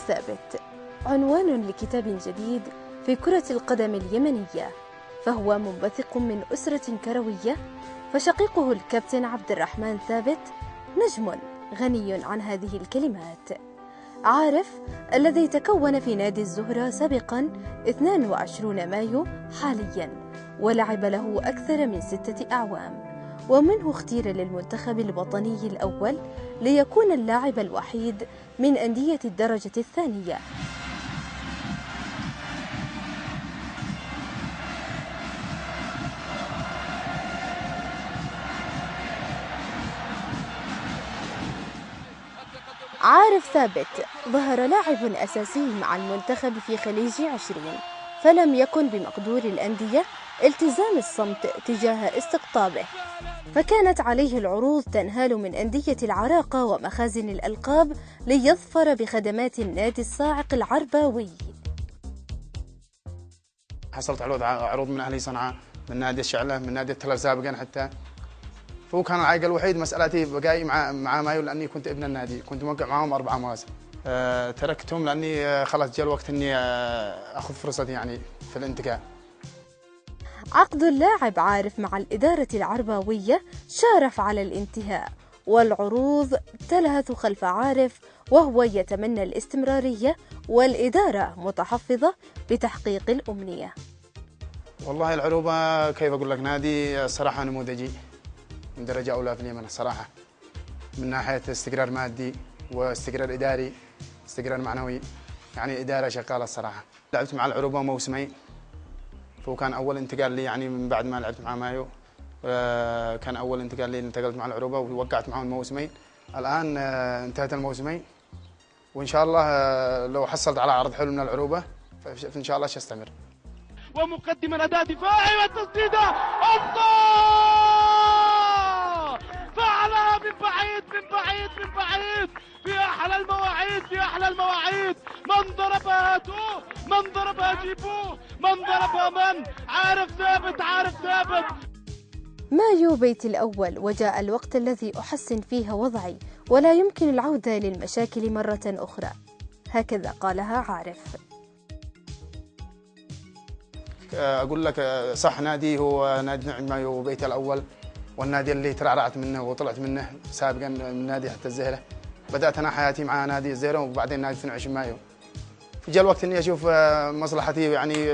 ثابت عنوان لكتاب جديد في كرة القدم اليمنية، فهو منبثق من أسرة كروية، فشقيقه الكابتن عبد الرحمن ثابت نجم غني عن هذه الكلمات. عارف الذي تكون في نادي الزهرة سابقا 22 مايو حاليا، ولعب له أكثر من 6 أعوام، ومنه اختير للمنتخب الوطني الأول ليكون اللاعب الوحيد من أندية الدرجة الثانية. عارف ثابت ظهر لاعب أساسي مع المنتخب في خليج 20، فلم يكن بمقدور الأندية التزام الصمت تجاه استقطابه، فكانت عليه العروض تنهال من أندية العراقة ومخازن الألقاب ليظفر بخدمات النادي الصاعق العرباوي. حصلت عروض من أهلي صنعاء، من نادي الشعلة، من نادي التلال سابقا حتى. فهو كان العائق الوحيد مسألتي بقائي مع مايو، لأني كنت ابن النادي، كنت موقع معهم 4 مواسم. تركتهم لأني خلاص جاء الوقت إني أخذ فرصتي يعني في الانتقال. عقد اللاعب عارف مع الإدارة العرباوية شارف على الانتهاء، والعروض تلهث خلف عارف، وهو يتمنى الاستمرارية، والإدارة متحفظة بتحقيق الأمنية. والله العروبة كيف أقول لك، نادي صراحة نموذجي من درجة أولى في اليمن الصراحة، من ناحية استقرار مادي واستقرار إداري، استقرار معنوي، يعني إدارة شغالة الصراحة. لعبت مع العروبة موسمين، فهو كان أول انتقال لي يعني من بعد ما لعبت مع مايو، كان أول انتقال لي، انتقلت مع العروبة ووقعت معهم الموسمين. الآن انتهت الموسمين، وإن شاء الله لو حصلت على عرض حلو من العروبة فإن شاء الله سأستمر. ومقدما أداء دفاعي والتسديدة، الله! فعلها من بعيد من بعيد من بعيد، في أحلى المواعيد، في أحلى المواعيد. من ضربها هاتوه، من ضربها جيبوه، من ضربها من؟ عارف ثابت، عارف ثابت. مايو بيتي الأول، وجاء الوقت الذي أحسن فيه وضعي، ولا يمكن العودة للمشاكل مرة أخرى، هكذا قالها عارف. أقول لك صح، نادي هو نادي نعم مايو بيتي الأول، والنادي اللي ترعرعت منه وطلعت منه سابقا من نادي حتى الزهرة. بدأت أنا حياتي مع نادي الزهرة وبعدين نادي 22 مايو. فجاء الوقت إني أشوف مصلحتي يعني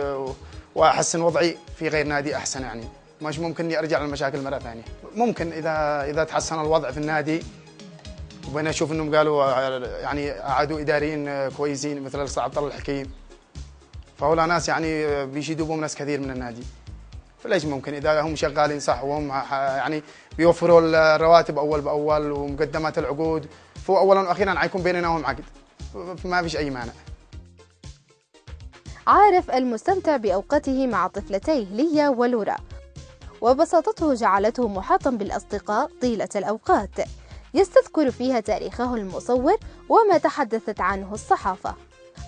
وأحسن وضعي في غير نادي أحسن، يعني مش ممكن إني أرجع للمشاكل مرة ثانية. ممكن إذا تحسن الوضع في النادي، وبين أشوف إنهم قالوا يعني أعادوا إداريين كويسين مثل الأستاذ عبد الله الحكيم، فهؤلاء ناس يعني بيشيدوا بهم ناس كثير من النادي. فليش ممكن إذا هم شغالين صح وهم يعني بيوفروا الرواتب أول بأول ومقدمات العقود، فهو أولا وأخيرا حيكون بيننا وهم عقد، فما فيش أي مانع. عارف المستمتع بأوقاته مع طفلتيه ليا ولورا، وبساطته جعلته محاطا بالأصدقاء طيلة الأوقات، يستذكر فيها تاريخه المصور وما تحدثت عنه الصحافة،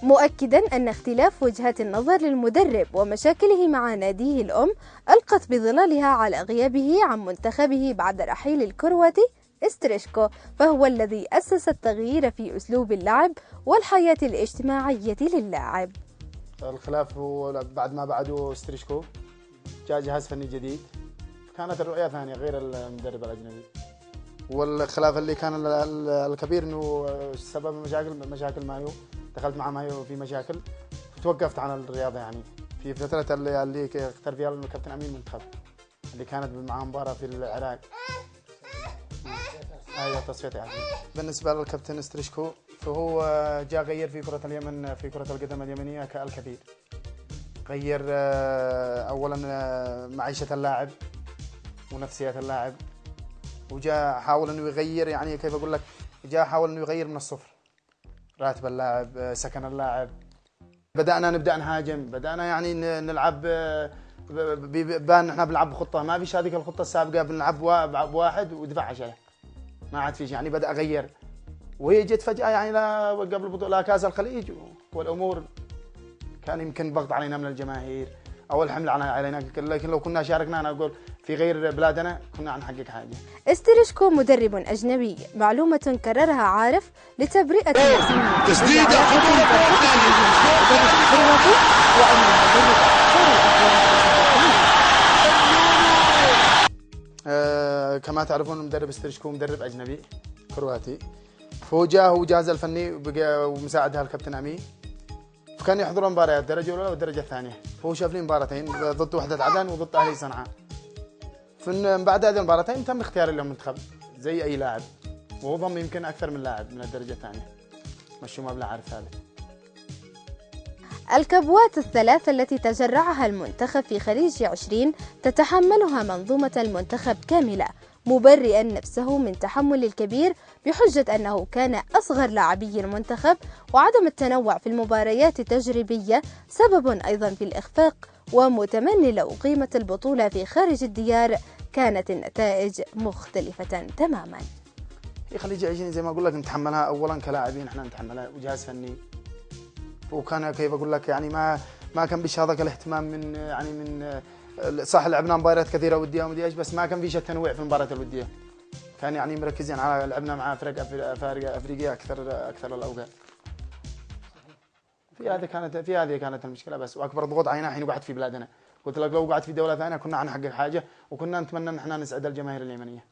مؤكدا أن اختلاف وجهات النظر للمدرب ومشاكله مع ناديه الأم ألقت بظلالها على غيابه عن منتخبه بعد رحيل الكرواتي استريشكو، فهو الذي أسس التغيير في أسلوب اللعب والحياة الاجتماعية للاعب. الخلاف هو بعد ما بعده استريشكو جاء جهاز فني جديد، كانت الرؤية ثانية غير المدرب الأجنبي. والخلاف اللي كان الكبير انه سبب مشاكل مايو، دخلت مع مايو في مشاكل فتوقفت عن الرياضه، يعني في فتره اللي اختار فيها الكابتن امين المنتخب اللي كانت مع مباراه في العراق. ايوه تصفيات يعني. بالنسبه للكابتن ستريشكو فهو جاء غير في كره اليمن، في كره القدم اليمنيه كالكثير. غير اولا معيشه اللاعب ونفسيه اللاعب، وجاء حاول انه يغير، يعني كيف اقول لك، جاء حاول انه يغير من الصفر، راتب اللاعب، سكن اللاعب. نبدا نهاجم، بدانا يعني نلعب بان احنا بنلعب بخطه، ما فيش هذيك الخطه السابقه بنلعب بواحد ودفاع 10، ما عاد فيش، يعني بدا اغير. وهي جت فجاه يعني قبل بطوله كاس الخليج، والامور كان يمكن ضغط علينا من الجماهير او الحمل علينا، لكن لو كنا شاركنا انا اقول في غير بلادنا كنا نحقق حاجه. استريشكو مدرب أجنبي، معلومة كررها عارف لتبرئة نفسه. تسديدة كما تعرفون مدرب استريشكو مدرب أجنبي كرواتي، فهو جاء هو جهاز الفني ومساعدها الكابتن أمين، فكان يحضر مباريات الدرجة الأولى والدرجة الثانية، فهو شاف لي مباراتين ضد وحدة عدن وضد أهلي صنعاء. بعد هذه المباراتين تم اختياري للمنتخب زي أي لاعب، وهو ضم يمكن أكثر من لاعب من الدرجة الثانية، مشوا مبلغ عارف ثابت. الكبوات الثلاث التي تجرعها المنتخب في خليج 20 تتحملها منظومة المنتخب كاملة، مبرئا نفسه من تحمل الكبير بحجة أنه كان أصغر لاعبي المنتخب، وعدم التنوع في المباريات التجريبية سبب أيضا في الإخفاق، ومتمني لو أقيمت البطولة في خارج الديار كانت النتائج مختلفة تماما. في خليج 20 زي ما أقول لك نتحملها أولا كلاعبين، احنا نتحملها وجهاز فني، وكان كيف أقول لك يعني ما كان بيش هذاك الاهتمام من يعني من صح لعبنا مباريات كثيرة ودية ومدري ايش، بس ما كان فيش التنويع في المباريات الودية، كان يعني مركزين على لعبنا مع فرق أفريقيا أكثر الأوقات. في هذه كانت المشكلة بس، وأكبر ضغوط علينا حين وقعت في بلادنا، قلت لك لو وقعت في دولة ثانية كنا حنحقق حاجة، وكنا نتمنى ان احنا نسعد الجماهير اليمنية.